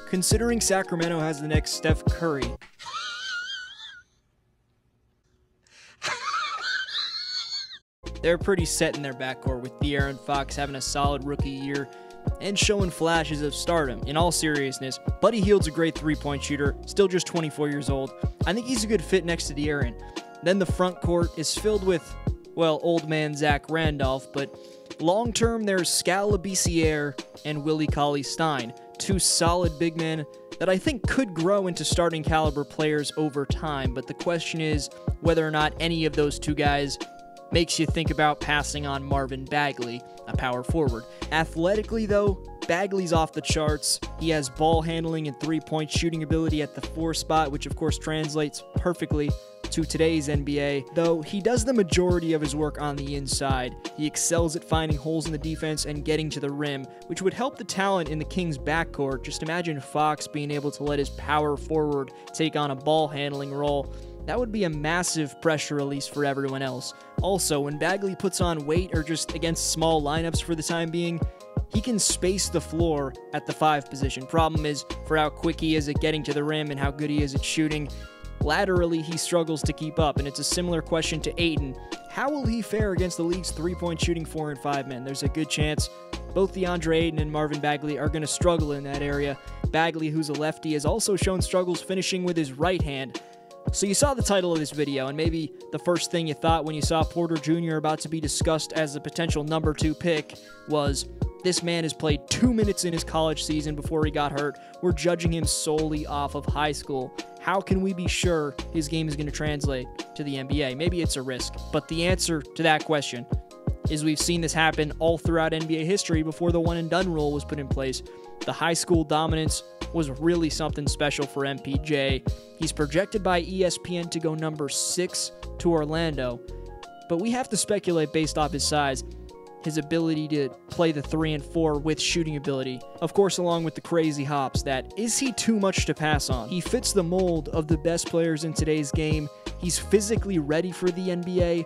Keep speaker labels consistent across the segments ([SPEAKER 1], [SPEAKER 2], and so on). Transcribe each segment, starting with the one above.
[SPEAKER 1] Considering Sacramento has the next Steph Curry, they're pretty set in their backcourt, with De'Aaron Fox having a solid rookie year and showing flashes of stardom. In all seriousness, Buddy Hield's a great three-point shooter, still just 24 years old. I think he's a good fit next to De'Aaron. Then the front court is filled with, well, old man Zach Randolph, but long-term there's Scala Biciere and Willie Cauley-Stein, two solid big men that I think could grow into starting caliber players over time, but the question is whether or not any of those two guys makes you think about passing on Marvin Bagley, a power forward. Athletically, though, Bagley's off the charts. He has ball handling and three-point shooting ability at the 4 spot, which of course translates perfectly to today's NBA, though he does the majority of his work on the inside. He excels at finding holes in the defense and getting to the rim, which would help the talent in the Kings' backcourt. Just imagine Fox being able to let his power forward take on a ball handling role. That would be a massive pressure release for everyone else. Also, when Bagley puts on weight or just against small lineups for the time being, he can space the floor at the 5 position. Problem is, for how quick he is at getting to the rim and how good he is at shooting, laterally he struggles to keep up, and it's a similar question to Ayton. How will he fare against the league's three-point shooting 4 and 5 men? There's a good chance both DeAndre Ayton and Marvin Bagley are going to struggle in that area. Bagley, who's a lefty, has also shown struggles finishing with his right hand. So you saw the title of this video, and maybe the first thing you thought when you saw Porter Jr. about to be discussed as a potential number 2 pick was, this man has played 2 minutes in his college season before he got hurt. We're judging him solely off of high school. How can we be sure his game is going to translate to the NBA? Maybe it's a risk, but the answer to that question is we've seen this happen all throughout NBA history before the one-and-done rule was put in place. The high school dominance was really something special for MPJ. He's projected by ESPN to go number 6 to Orlando, but we have to speculate based off his size, his ability to play the 3 and 4 with shooting ability. Of course, along with the crazy hops, that is he too much to pass on? He fits the mold of the best players in today's game. He's physically ready for the NBA.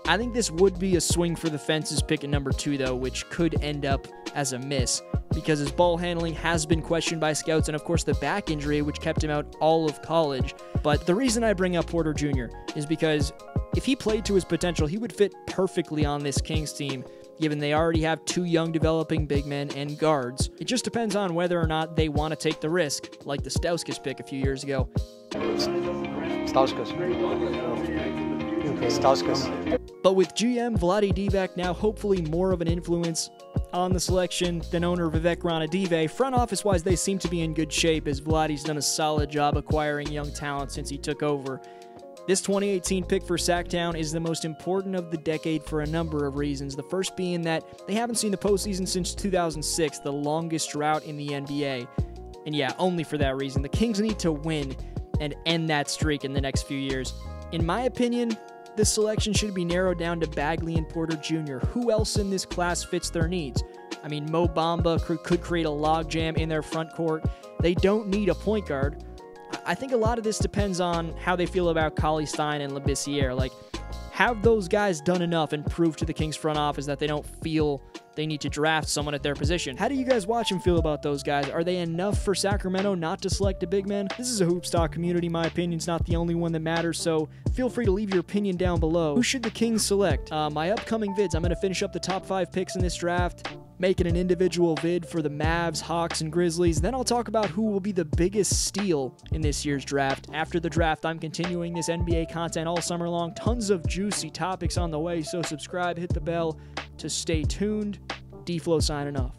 [SPEAKER 1] I think this would be a swing for the fences pick at number 2, though, which could end up as a miss, because his ball handling has been questioned by scouts, and of course the back injury, which kept him out all of college. But the reason I bring up Porter Jr. is because if he played to his potential, he would fit perfectly on this Kings team, given they already have 2 young developing big men and guards. It just depends on whether or not they want to take the risk, like the Stauskas pick a few years ago. But with GM Vlade Divac now hopefully more of an influence on the selection than owner Vivek Ranadive, front office-wise they seem to be in good shape, as Vlade's done a solid job acquiring young talent since he took over. This 2018 pick for Sacktown is the most important of the decade for a number of reasons. The first being that they haven't seen the postseason since 2006, the longest drought in the NBA. And yeah, only for that reason. The Kings need to win and end that streak in the next few years. In my opinion, this selection should be narrowed down to Bagley and Porter Jr. Who else in this class fits their needs? I mean, Mo Bamba could create a logjam in their front court. They don't need a point guard. I think a lot of this depends on how they feel about Cauley-Stein and Labissiere. Like, have those guys done enough and prove to the Kings front office that they don't feel they need to draft someone at their position? How do you guys watch and feel about those guys? Are they enough for Sacramento not to select a big man? This is a Hoopstock community. My opinion's not the only one that matters, so feel free to leave your opinion down below. Who should the Kings select? My upcoming vids, I'm going to finish up the top 5 picks in this draft, making an individual vid for the Mavs, Hawks, and Grizzlies. Then I'll talk about who will be the biggest steal in this year's draft. After the draft, I'm continuing this NBA content all summer long. Tons of juicy topics on the way, so subscribe, hit the bell to stay tuned. D-Flow signing off.